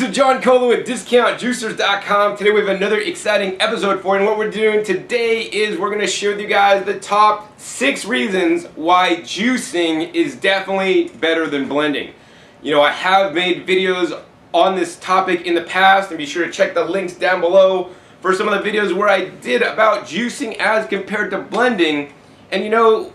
Juicer John Cola with DiscountJuicers.com. Today we have another exciting episode for you, and what we're doing today is we're going to share with you guys the top 6 reasons why juicing is definitely better than blending. You know, I have made videos on this topic in the past, and be sure to check the links down below for some of the videos where I did about juicing as compared to blending. And you know,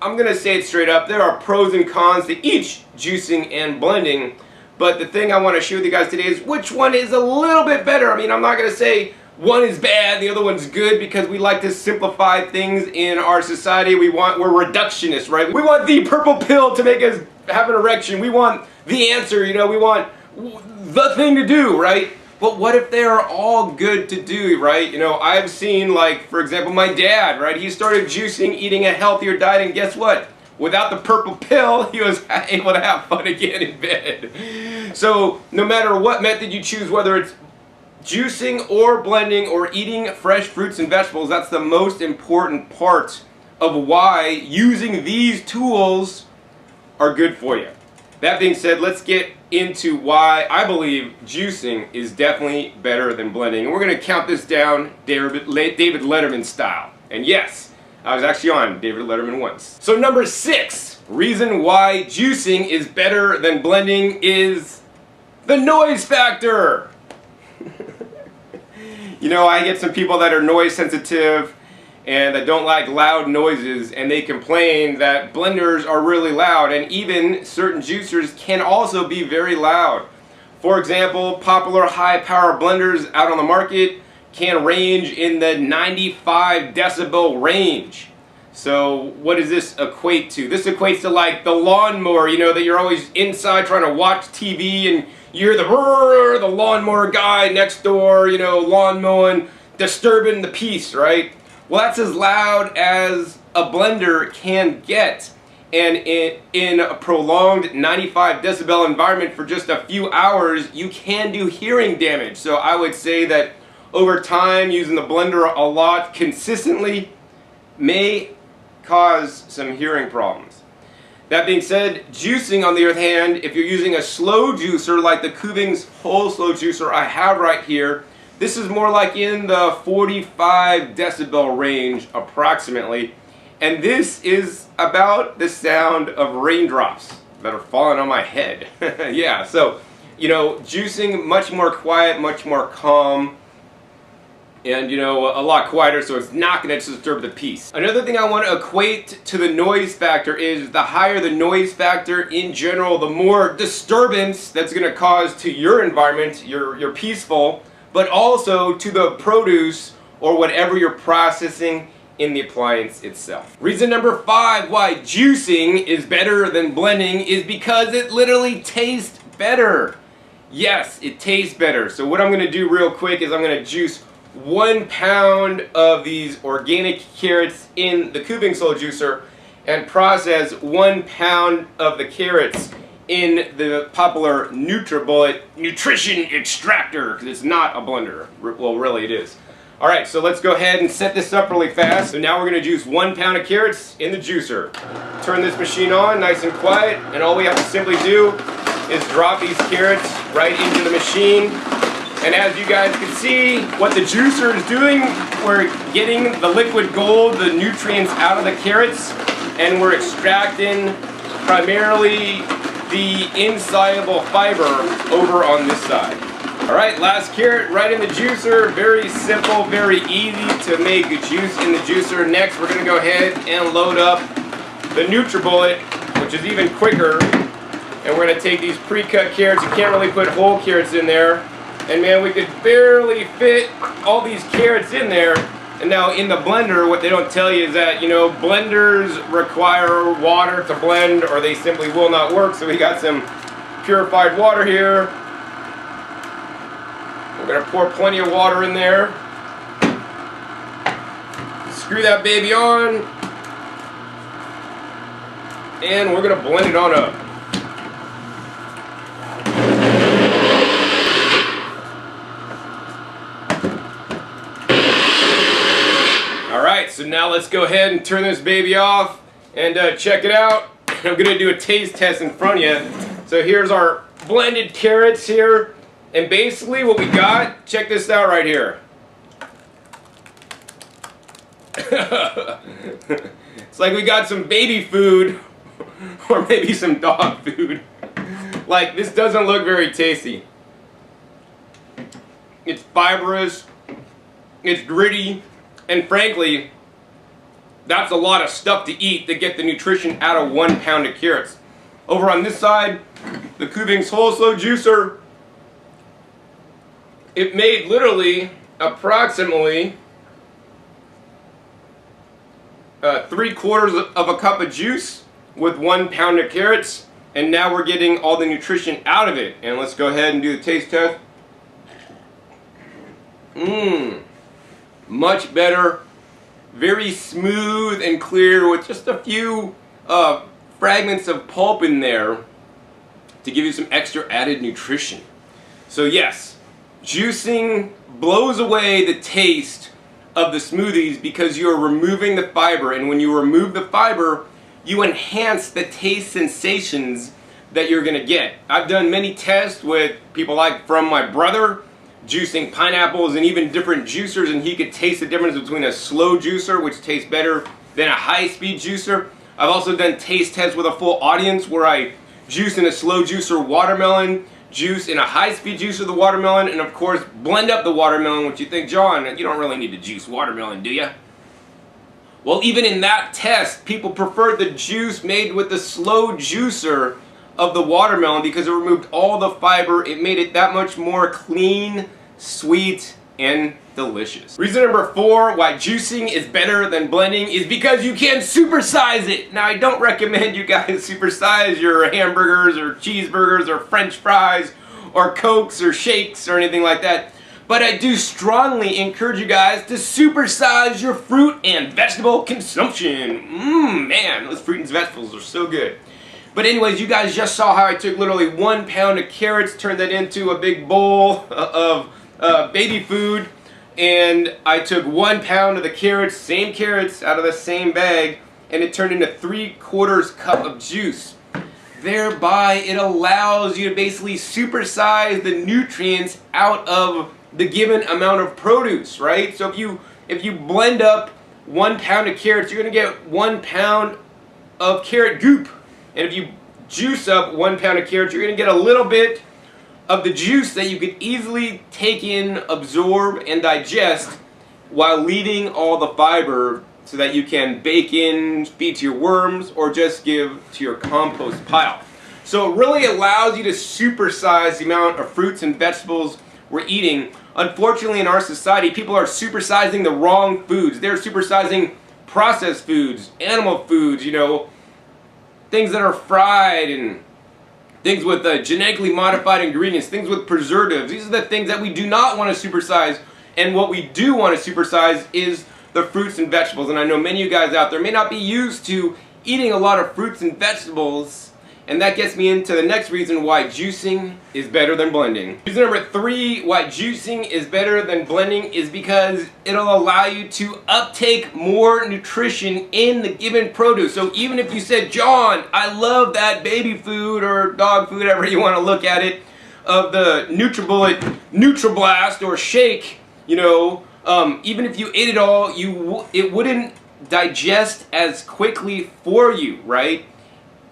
I'm going to say it straight up, there are pros and cons to each juicing and blending. But the thing I want to share with you guys today is which one is a little bit better. I mean, I'm not going to say one is bad, the other one's good, because we like to simplify things in our society. We're reductionists, right? We want the purple pill to make us have an erection. We want the answer, you know, we want the thing to do, right? But what if they are all good to do, right? You know, I've seen, like, for example, my dad, right? He started juicing, eating a healthier diet, and guess what? Without the purple pill, he was able to have fun again in bed. So, no matter what method you choose, whether it's juicing or blending or eating fresh fruits and vegetables, that's the most important part of why using these tools are good for you. That being said, let's get into why I believe juicing is definitely better than blending. And we're going to count this down David Letterman style. And yes, I was actually on David Letterman once. So number 6 reason why juicing is better than blending is the noise factor. You know, I get some people that are noise sensitive and that don't like loud noises, and they complain that blenders are really loud, and even certain juicers can also be very loud. For example, popular high power blenders out on the market can range in the 95 decibel range. So what does this equate to? This equates to like the lawnmower, you know, that you're always inside trying to watch TV and you hear the lawnmower guy next door, you know, lawn mowing, disturbing the peace, right? Well, that's as loud as a blender can get. And in a prolonged 95 decibel environment for just a few hours, you can do hearing damage. So I would say that over time, using the blender a lot consistently may cause some hearing problems. That being said, juicing on the other hand, if you're using a slow juicer like the Kuvings Whole Slow Juicer I have right here, this is more like in the 45 decibel range approximately, and this is about the sound of raindrops that are falling on my head. Yeah, so, you know, juicing much more quiet, much more calm, and, you know, a lot quieter, so it's not going to disturb the peace. Another thing I want to equate to the noise factor is the higher the noise factor in general, the more disturbance that's going to cause to your environment, your peaceful, but also to the produce or whatever you're processing in the appliance itself. Reason number 5 why juicing is better than blending is because it literally tastes better. Yes, it tastes better. So what I'm going to do real quick is I'm going to juice 1 pound of these organic carrots in the Kuvings Whole Juicer and process 1 pound of the carrots in the popular Nutribullet nutrition extractor, because it's not a blender. Well, really it is. Alright, so let's go ahead and set this up really fast. So now we're going to juice 1 pound of carrots in the juicer. Turn this machine on nice and quiet, and all we have to simply do is drop these carrots right into the machine. And as you guys can see, what the juicer is doing, we're getting the liquid gold, the nutrients out of the carrots, and we're extracting primarily the insoluble fiber over on this side. Alright, last carrot right in the juicer. Very simple, very easy to make juice in the juicer. Next, we're going to go ahead and load up the Nutribullet, which is even quicker. And we're going to take these pre-cut carrots. You can't really put whole carrots in there. And man, we could barely fit all these carrots in there. And now in the blender, what they don't tell you is that, you know, blenders require water to blend or they simply will not work. So we got some purified water here. We're going to pour plenty of water in there. Screw that baby on. And we're going to blend it on up. Alright, so now let's go ahead and turn this baby off and check it out. I'm going to do a taste test in front of you. So here's our blended carrots here. And basically what we got, check this out right here. It's like we got some baby food or maybe some dog food. Like, this doesn't look very tasty. It's fibrous, it's gritty, and frankly, that's a lot of stuff to eat to get the nutrition out of 1 pound of carrots. Over on this side, the Kuvings Whole Slow Juicer, it made literally approximately 3/4 of a cup of juice with 1 pound of carrots, and now we're getting all the nutrition out of it. And let's go ahead and do the taste test. Much better, very smooth and clear with just a few fragments of pulp in there to give you some extra added nutrition. So yes, juicing blows away the taste of the smoothies because you're removing the fiber, and when you remove the fiber, you enhance the taste sensations that you're gonna get. I've done many tests with people like from my brother, juicing pineapples and even different juicers, and he could taste the difference between a slow juicer, which tastes better than a high-speed juicer. I've also done taste tests with a full audience where I juice in a slow juicer watermelon, juice in a high-speed juicer the watermelon, and of course blend up the watermelon, which you think, John, you don't really need to juice watermelon, do you? Well, even in that test, people preferred the juice made with the slow juicer of the watermelon because it removed all the fiber. It made it that much more clean, sweet, and delicious. Reason number 4 why juicing is better than blending is because you can supersize it. Now, I don't recommend you guys supersize your hamburgers or cheeseburgers or french fries or cokes or shakes or anything like that. But I do strongly encourage you guys to supersize your fruit and vegetable consumption. Man, those fruit and vegetables are so good. But anyways, you guys just saw how I took literally 1 pound of carrots, turned that into a big bowl of baby food, and I took 1 pound of the carrots, same carrots out of the same bag, and it turned into 3/4 cup of juice. Thereby, it allows you to basically supersize the nutrients out of the given amount of produce, right? So if you blend up 1 pound of carrots, you're gonna get 1 pound of carrot goop. And if you juice up 1 pound of carrots, you're going to get a little bit of the juice that you could easily take in, absorb, and digest while leaving all the fiber so that you can bake in, feed to your worms, or just give to your compost pile. So it really allows you to supersize the amount of fruits and vegetables we're eating. Unfortunately, in our society, people are supersizing the wrong foods. They're supersizing processed foods, animal foods, you know, things that are fried and things with genetically modified ingredients, things with preservatives. These are the things that we do not want to supersize, and what we do want to supersize is the fruits and vegetables. And I know many of you guys out there may not be used to eating a lot of fruits and vegetables, and that gets me into the next reason why juicing is better than blending. Reason number 3 why juicing is better than blending is because it'll allow you to uptake more nutrition in the given produce. So even if you said, John, I love that baby food or dog food, however you want to look at it, of the Nutribullet Nutriblast or shake, you know, even if you ate it all, it wouldn't digest as quickly for you, right?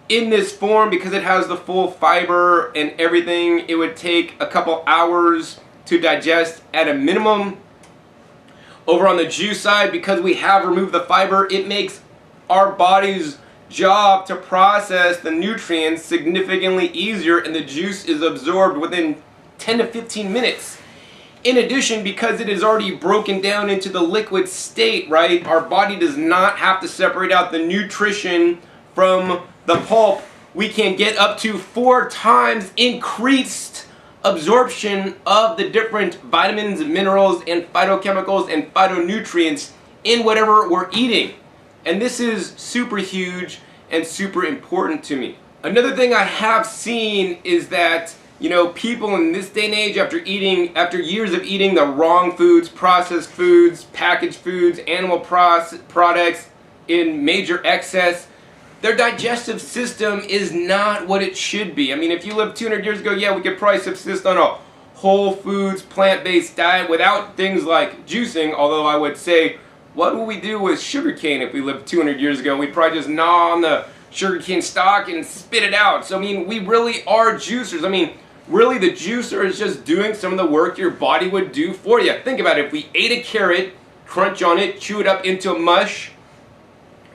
In this form, because it has the full fiber and everything, it would take a couple hours to digest at a minimum. Over on the juice side, because we have removed the fiber, it makes our body's job to process the nutrients significantly easier, and the juice is absorbed within 10 to 15 minutes. In addition, because it is already broken down into the liquid state, right, our body does not have to separate out the nutrition from the pulp. We can get up to 4 times increased absorption of the different vitamins, minerals, and phytochemicals and phytonutrients in whatever we're eating. And this is super huge and super important to me. Another thing I have seen is that, you know, people in this day and age, after years of eating the wrong foods, processed foods, packaged foods, animal products in major excess, their digestive system is not what it should be. I mean, if you lived 200 years ago, yeah, we could probably subsist on a whole foods, plant-based diet without things like juicing, although I would say, what would we do with sugarcane if we lived 200 years ago? We'd probably just gnaw on the sugarcane stalk and spit it out. So I mean, we really are juicers. I mean, really the juicer is just doing some of the work your body would do for you. Think about it. If we ate a carrot, crunch on it, chew it up into a mush,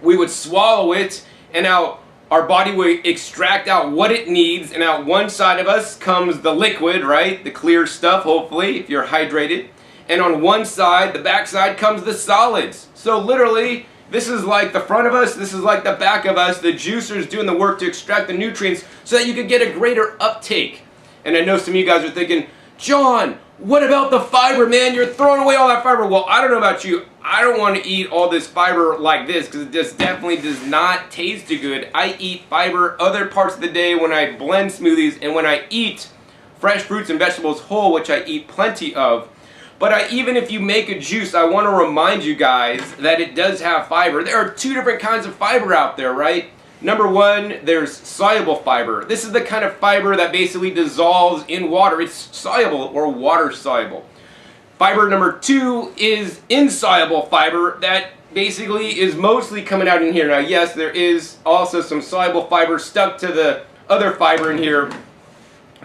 we would swallow it, and now our body would extract out what it needs, and out one side of us comes the liquid, right? The clear stuff, hopefully, if you're hydrated. And on one side, the back side, comes the solids. So literally, this is like the front of us, this is like the back of us. The juicer's doing the work to extract the nutrients so that you can get a greater uptake. And I know some of you guys are thinking, John, what about the fiber, man? You're throwing away all that fiber. Well, I don't know about you. I don't want to eat all this fiber like this because it just definitely does not taste too good. I eat fiber other parts of the day when I blend smoothies and when I eat fresh fruits and vegetables whole, which I eat plenty of. But even if you make a juice, I want to remind you guys that it does have fiber. There are two different kinds of fiber out there, right? Number one, there's soluble fiber. This is the kind of fiber that basically dissolves in water. It's soluble or water soluble. Fiber number two is insoluble fiber that basically is mostly coming out in here. Now yes, there is also some soluble fiber stuck to the other fiber in here,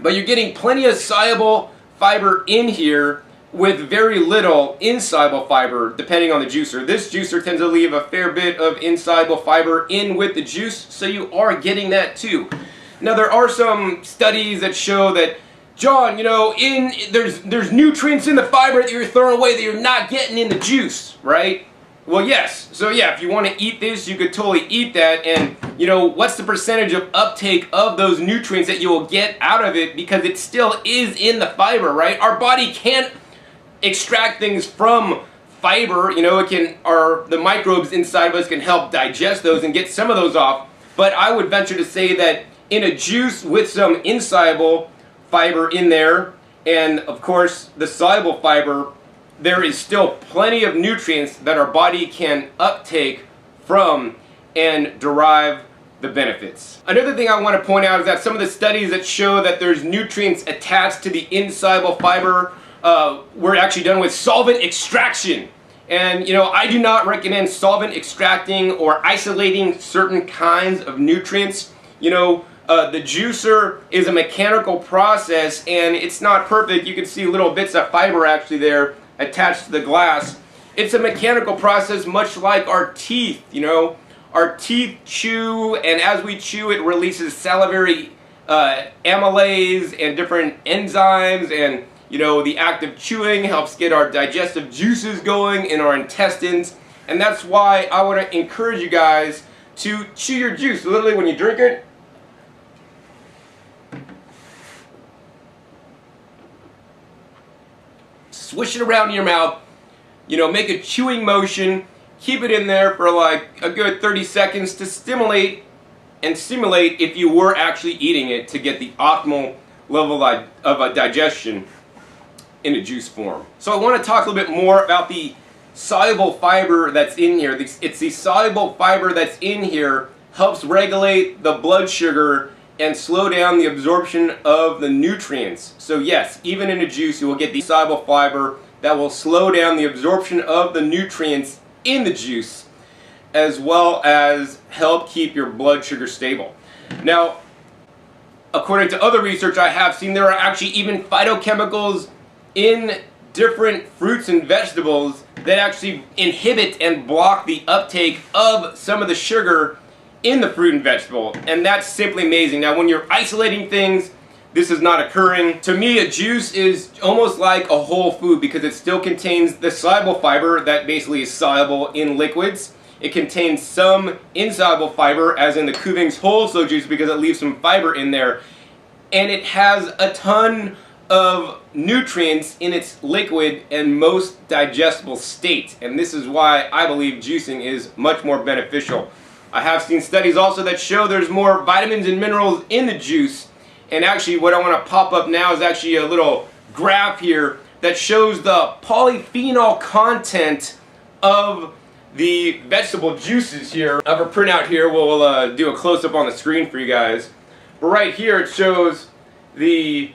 but you're getting plenty of soluble fiber in here with very little insoluble fiber depending on the juicer. This juicer tends to leave a fair bit of insoluble fiber in with the juice, so you are getting that too. Now there are some studies that show that, John, you know, there's nutrients in the fiber that you're throwing away that you're not getting in the juice, right? Well, yes. So yeah, if you want to eat this, you could totally eat that, and you know, what's the percentage of uptake of those nutrients that you will get out of it, because it still is in the fiber, right? Our body can't extract things from fiber, you know, the microbes inside of us can help digest those and get some of those off, but I would venture to say that in a juice with some insoluble fiber in there, and of course the soluble fiber, there is still plenty of nutrients that our body can uptake from and derive the benefits. Another thing I want to point out is that some of the studies that show that there's nutrients attached to the insoluble fiber were actually done with solvent extraction. And you know, I do not recommend solvent extracting or isolating certain kinds of nutrients. You know, the juicer is a mechanical process and it's not perfect. You can see little bits of fiber actually there attached to the glass. It's a mechanical process much like our teeth, you know. Our teeth chew, and as we chew it releases salivary amylase and different enzymes, and you know, the act of chewing helps get our digestive juices going in our intestines, and that's why I want to encourage you guys to chew your juice. Literally, when you drink it, swish it around in your mouth, you know, make a chewing motion, keep it in there for like a good 30 seconds to stimulate and simulate if you were actually eating it to get the optimal level of digestion in a juice form. So I want to talk a little bit more about the soluble fiber that's in here. It's the soluble fiber that's in here helps regulate the blood sugar and slow down the absorption of the nutrients. So yes, even in a juice you will get the soluble fiber that will slow down the absorption of the nutrients in the juice, as well as help keep your blood sugar stable. Now, according to other research I have seen, there are actually even phytochemicals in different fruits and vegetables that actually inhibit and block the uptake of some of the sugar in the fruit and vegetable, and that's simply amazing. Now when you're isolating things, this is not occurring. To me, a juice is almost like a whole food because it still contains the soluble fiber that basically is soluble in liquids. It contains some insoluble fiber, as in the Kuvings Whole Slow Juicer, because it leaves some fiber in there, and it has a ton of nutrients in its liquid and most digestible state, and this is why I believe juicing is much more beneficial. I have seen studies also that show there's more vitamins and minerals in the juice, and actually what I want to pop up now is actually a little graph here that shows the polyphenol content of the vegetable juices here. I have a printout here, we'll do a close-up on the screen for you guys. But right here it shows the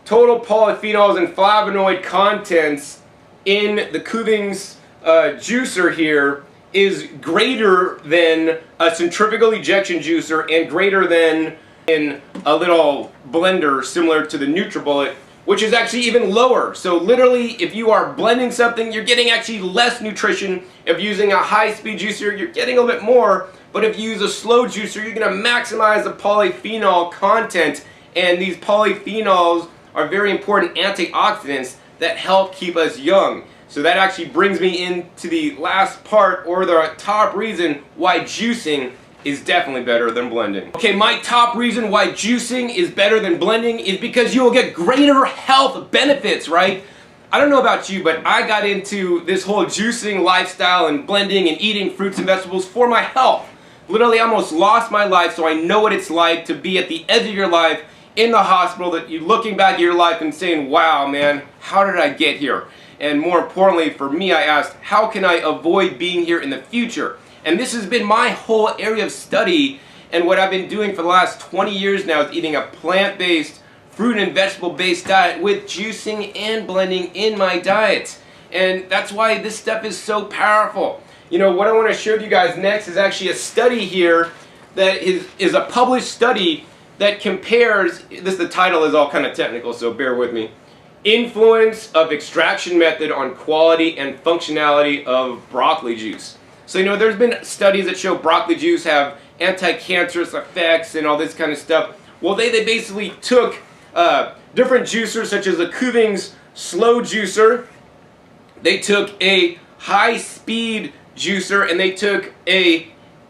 total polyphenols and flavonoid contents in the Kuvings juicer here is greater than a centrifugal ejection juicer and greater than in a little blender similar to the Nutribullet, which is actually even lower. So literally, if you are blending something, you're getting actually less nutrition. If using a high-speed juicer, you're getting a little bit more. But if you use a slow juicer, you're going to maximize the polyphenol content. And these polyphenols are very important antioxidants that help keep us young. So that actually brings me into the last part, or the top reason why juicing is definitely better than blending. Okay, my top reason why juicing is better than blending is because you will get greater health benefits, right? I don't know about you, but I got into this whole juicing lifestyle and blending and eating fruits and vegetables for my health. Literally, I almost lost my life, so I know what it's like to be at the edge of your life in the hospital, that you're looking back at your life and saying, wow, man, how did I get here? And more importantly, for me, I asked, how can I avoid being here in the future? And this has been my whole area of study, and what I've been doing for the last 20 years now is eating a plant-based, fruit and vegetable-based diet with juicing and blending in my diet. And that's why this stuff is so powerful. You know, what I want to show you guys next is actually a study here that is a published study that compares, the title is all kind of technical, so bear with me. Influence of extraction method on quality and functionality of broccoli juice. So, you know, there's been studies that show broccoli juice have anti-cancerous effects and all this kind of stuff. Well, they basically took different juicers, such as the Kuvings Slow Juicer. They took a high-speed juicer, and they took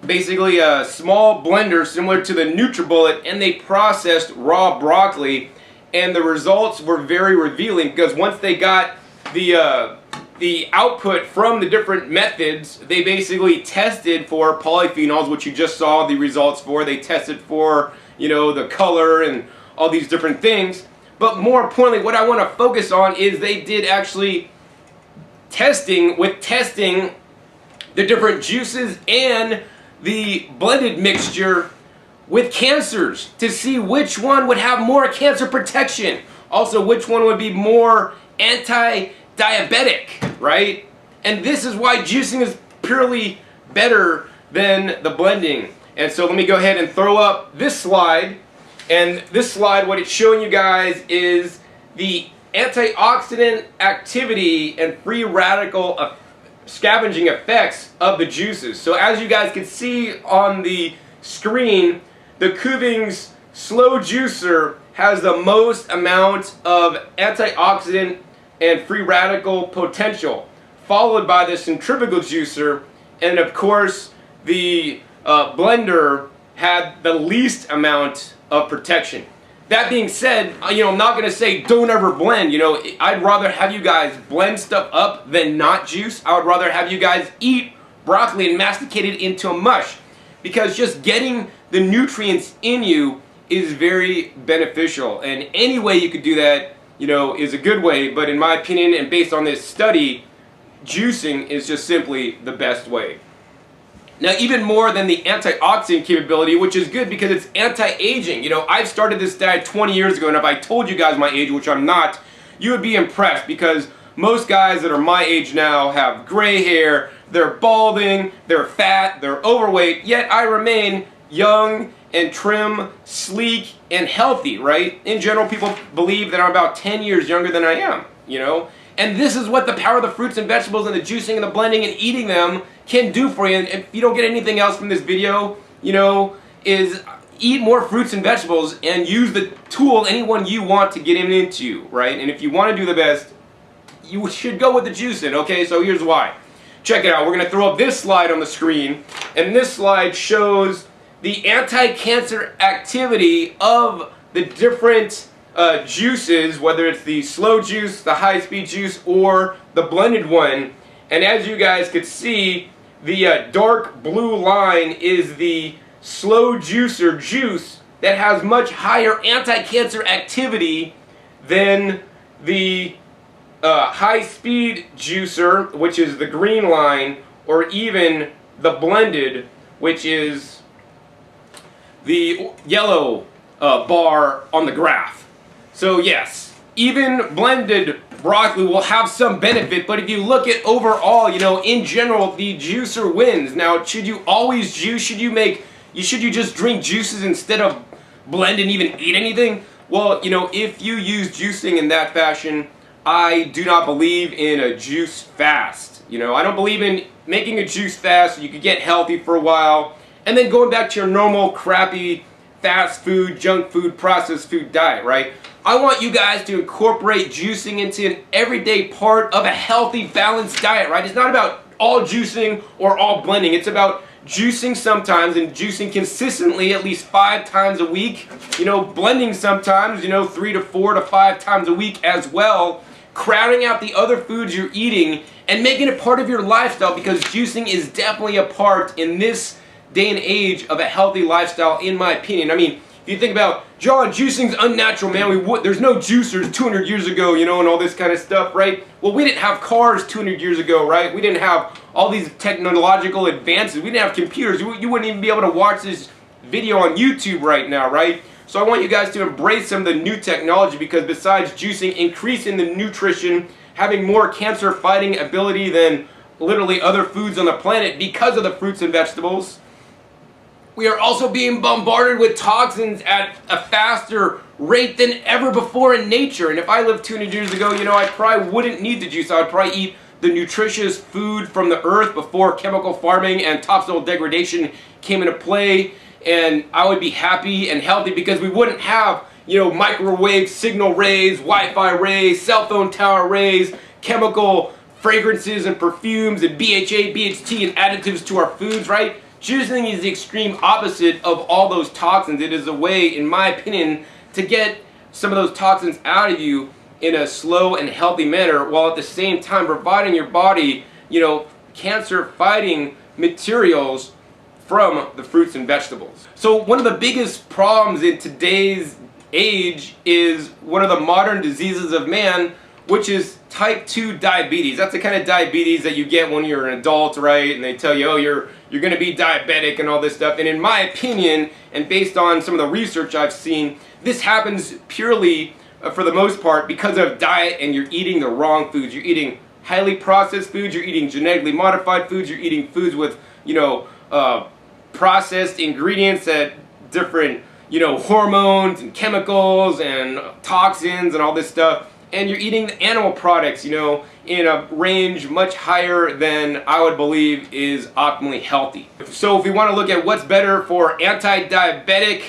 basically a small blender similar to the Nutribullet, and they processed raw broccoli. And the results were very revealing, because once they got the output from the different methods, they basically tested for polyphenols, which you just saw the results for. They tested for, you know, the color and all these different things. But more importantly, what I want to focus on is they did actually testing the different juices and the blended mixture with cancers to see which one would have more cancer protection. Also, which one would be more anti-diabetic, right? And this is why juicing is purely better than the blending. And so let me go ahead and throw up this slide. And this slide, what it's showing you guys is the antioxidant activity and free radical scavenging effects of the juices. So as you guys can see on the screen, the Kuvings Slow Juicer has the most amount of antioxidant and free radical potential, followed by the centrifugal juicer, and of course the blender had the least amount of protection. That being said, you know, I'm not going to say don't ever blend. You know, I'd rather have you guys blend stuff up than not juice. I would rather have you guys eat broccoli and masticate it into a mush, because just getting the nutrients in you is very beneficial. And any way you could do that, you know, is a good way. But in my opinion, and based on this study, juicing is just simply the best way. Now, even more than the antioxidant capability, which is good because it's anti-aging. You know, I've started this diet 20 years ago, and if I told you guys my age, which I'm not, you would be impressed, because most guys that are my age now have gray hair, they're balding, they're fat, they're overweight, yet I remain young and trim, sleek, and healthy, right? In general, people believe that I'm about 10 years younger than I am, you know? And this is what the power of the fruits and vegetables and the juicing and the blending and eating them can do for you. And if you don't get anything else from this video, you know, is eat more fruits and vegetables and use the tool, anyone you want, to get him into, right? And if you want to do the best, you should go with the juicing, okay? So here's why. Check it out. We're going to throw up this slide on the screen, and this slide shows the anti-cancer activity of the different juices, whether it's the slow juice, the high-speed juice, or the blended one. And as you guys could see, the dark blue line is the slow juicer juice that has much higher anti-cancer activity than the high-speed juicer, which is the green line, or even the blended, which is the yellow bar on the graph. So yes, even blended broccoli will have some benefit, but if you look at overall, you know, in general, the juicer wins. Now, should you always juice? Should you just drink juices instead of blend and even eat anything? Well, you know, if you use juicing in that fashion, I do not believe in a juice fast. You know, I don't believe in making a juice fast so you could get healthy for a while and then going back to your normal crappy fast food, junk food, processed food diet, right? I want you guys to incorporate juicing into an everyday part of a healthy, balanced diet, right? It's not about all juicing or all blending. It's about juicing sometimes and juicing consistently at least 5 times a week. You know, blending sometimes, you know, 3 to 4 to 5 times a week as well. Crowding out the other foods you're eating and making it part of your lifestyle, because juicing is definitely a part in this day and age of a healthy lifestyle, in my opinion. I mean, if you think about, John, juicing's unnatural, man. There's no juicers 200 years ago, you know, and all this kind of stuff, right? Well, we didn't have cars 200 years ago, right? We didn't have all these technological advances. We didn't have computers. You wouldn't even be able to watch this video on YouTube right now, right? So I want you guys to embrace some of the new technology, because besides juicing increasing the nutrition, having more cancer-fighting ability than literally other foods on the planet because of the fruits and vegetables, we are also being bombarded with toxins at a faster rate than ever before in nature. And if I lived 200 years ago, you know, I probably wouldn't need to juice. I would probably eat the nutritious food from the earth before chemical farming and topsoil degradation came into play. And I would be happy and healthy because we wouldn't have, you know, microwave signal rays, Wi-Fi rays, cell phone tower rays, chemical fragrances and perfumes and BHA, BHT and additives to our foods, right? Juicing is the extreme opposite of all those toxins. It is a way, in my opinion, to get some of those toxins out of you in a slow and healthy manner, while at the same time providing your body, you know, cancer-fighting materials from the fruits and vegetables. So one of the biggest problems in today's age is one of the modern diseases of man, which is type 2 diabetes. That's the kind of diabetes that you get when you're an adult, right? And they tell you, oh, you're going to be diabetic and all this stuff. And in my opinion, and based on some of the research I've seen, this happens purely, for the most part, because of diet, and you're eating the wrong foods. You're eating highly processed foods, you're eating genetically modified foods, you're eating foods with, you know, processed ingredients that different, you know, hormones and chemicals and toxins and all this stuff. And you're eating the animal products, you know, in a range much higher than I would believe is optimally healthy. So if we want to look at what's better for anti-diabetic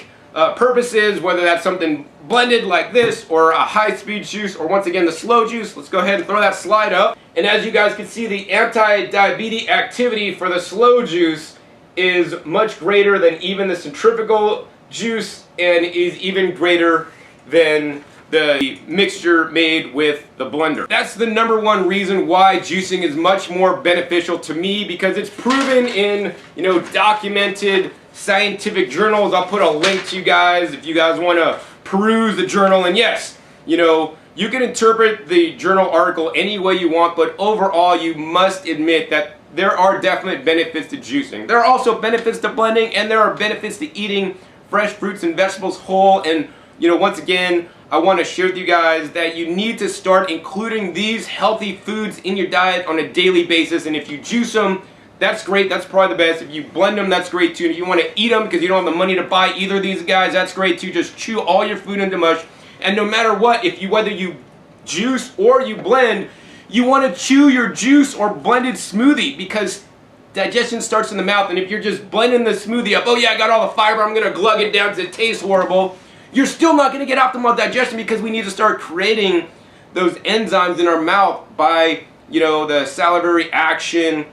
purposes, whether that's something blended like this or a high-speed juice, or once again the slow juice, let's go ahead and throw that slide up. And as you guys can see, the anti-diabetic activity for the slow juice is much greater than even the centrifugal juice, and is even greater than the mixture made with the blender. That's the #1 reason why juicing is much more beneficial to me, because it's proven in, you know, documented scientific journals. I'll put a link to you guys if you guys want to peruse the journal. And yes, you know, you can interpret the journal article any way you want, but overall you must admit that there are definite benefits to juicing. There are also benefits to blending, and there are benefits to eating fresh fruits and vegetables whole. And, you know, once again, I want to share with you guys that you need to start including these healthy foods in your diet on a daily basis. And if you juice them, that's great. That's probably the best. If you blend them, that's great too. And if you want to eat them because you don't have the money to buy either of these guys, that's great too. Just chew all your food into mush. And no matter what, whether you juice or you blend, you want to chew your juice or blended smoothie, because digestion starts in the mouth. And if you're just blending the smoothie up, oh yeah, I got all the fiber, I'm going to glug it down because it tastes horrible, you're still not going to get optimal digestion, because we need to start creating those enzymes in our mouth by, you know, the salivary action,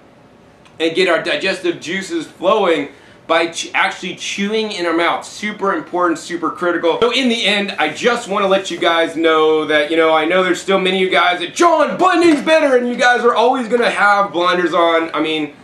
and get our digestive juices flowing by actually chewing in our mouth. Super important, super critical. So in the end, I just want to let you guys know that, you know, I know there's still many of you guys that, John, blending's better, and you guys are always going to have blenders on. I mean,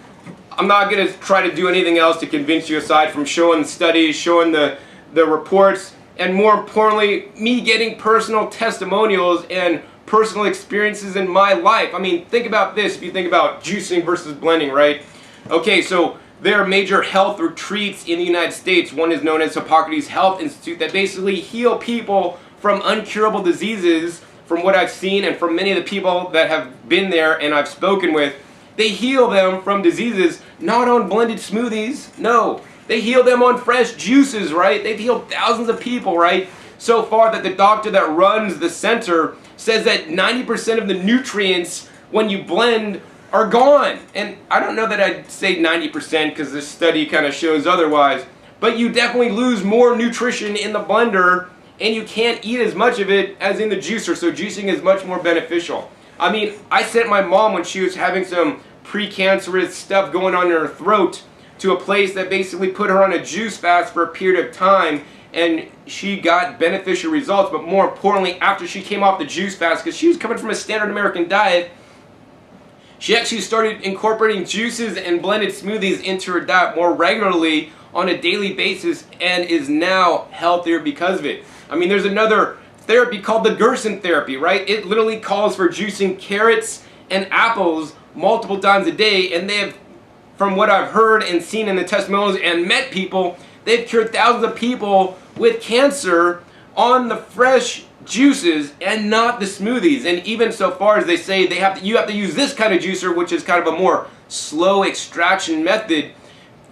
I'm not going to try to do anything else to convince you aside from showing the studies, showing the reports, and more importantly, me getting personal testimonials and personal experiences in my life. I mean, think about this. If you think about juicing versus blending, right? Okay, so there are major health retreats in the United States. One is known as Hippocrates Health Institute, that basically heal people from uncurable diseases from what I've seen and from many of the people that have been there and I've spoken with, they heal them from diseases not on blended smoothies. No, they heal them on fresh juices, right? They've healed thousands of people, right? So far that the doctor that runs the center says that 90% of the nutrients when you blend are gone. And I don't know that I'd say 90% because this study kind of shows otherwise, but you definitely lose more nutrition in the blender and you can't eat as much of it as in the juicer, so juicing is much more beneficial. I mean, I sent my mom when she was having some precancerous stuff going on in her throat to a place that basically put her on a juice fast for a period of time, and she got beneficial results. But more importantly, after she came off the juice fast, because she was coming from a standard American diet, she actually started incorporating juices and blended smoothies into her diet more regularly on a daily basis and is now healthier because of it. I mean, there's another therapy called the Gerson therapy, right? It literally calls for juicing carrots and apples multiple times a day, and they have, from what I've heard and seen in the testimonials and met people, they've cured thousands of people with cancer on the fresh juices and not the smoothies. And even so far as they say you have to use this kind of juicer, which is kind of a more slow extraction method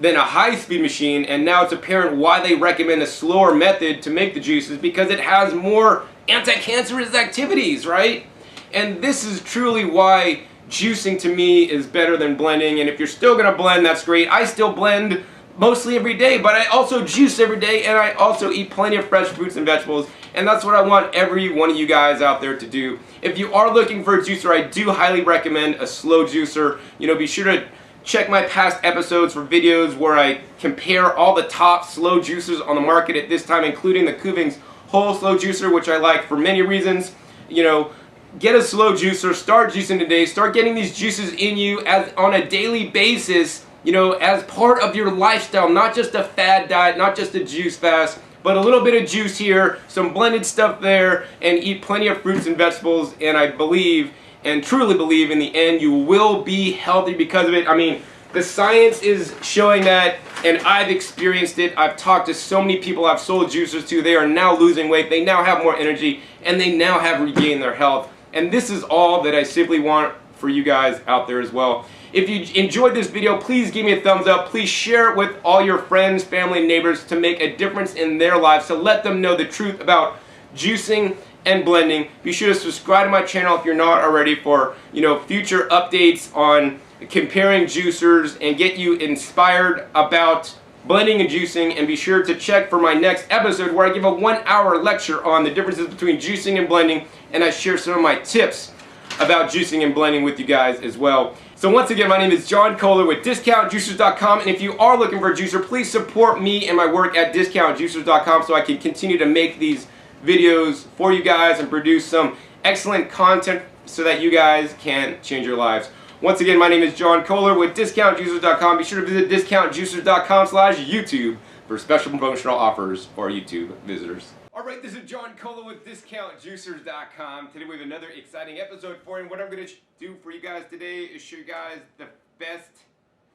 than a high-speed machine, and now it's apparent why they recommend a slower method to make the juices, because it has more anti-cancerous activities, right? And this is truly why juicing to me is better than blending. And if you're still gonna blend, that's great. I still blend mostly every day, but I also juice every day, and I also eat plenty of fresh fruits and vegetables, and that's what I want every one of you guys out there to do. If you are looking for a juicer, I do highly recommend a slow juicer. You know, be sure to check my past episodes for videos where I compare all the top slow juicers on the market at this time, including the Kuvings Whole Slow Juicer, which I like for many reasons. You know, get a slow juicer, start juicing today, start getting these juices in you as on a daily basis, you know, as part of your lifestyle, not just a fad diet, not just a juice fast, but a little bit of juice here, some blended stuff there, and eat plenty of fruits and vegetables. And I believe, and truly believe, in the end you will be healthy because of it. I mean, the science is showing that, and I've experienced it. I've talked to so many people I've sold juicers to. They are now losing weight, they now have more energy, and they now have regained their health. And this is all that I simply want for you guys out there as well. If you enjoyed this video, please give me a thumbs up. Please share it with all your friends, family, and neighbors to make a difference in their lives, to let them know the truth about juicing and blending. Be sure to subscribe to my channel if you're not already for, you know, future updates on comparing juicers and get you inspired about blending and juicing. And be sure to check for my next episode where I give a 1-hour lecture on the differences between juicing and blending, and I share some of my tips about juicing and blending with you guys as well. So once again, my name is John Kohler with DiscountJuicers.com, and if you are looking for a juicer, please support me and my work at DiscountJuicers.com so I can continue to make these videos for you guys and produce some excellent content so that you guys can change your lives. Once again, my name is John Kohler with DiscountJuicers.com. Be sure to visit DiscountJuicers.com/YouTube for special promotional offers for YouTube visitors. Alright, this is John Kohler with DiscountJuicers.com. Today we have another exciting episode for you. And what I'm going to do for you guys today is show you guys the best,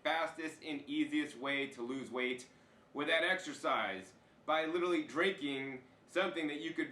fastest, and easiest way to lose weight without exercise by literally drinking something that you could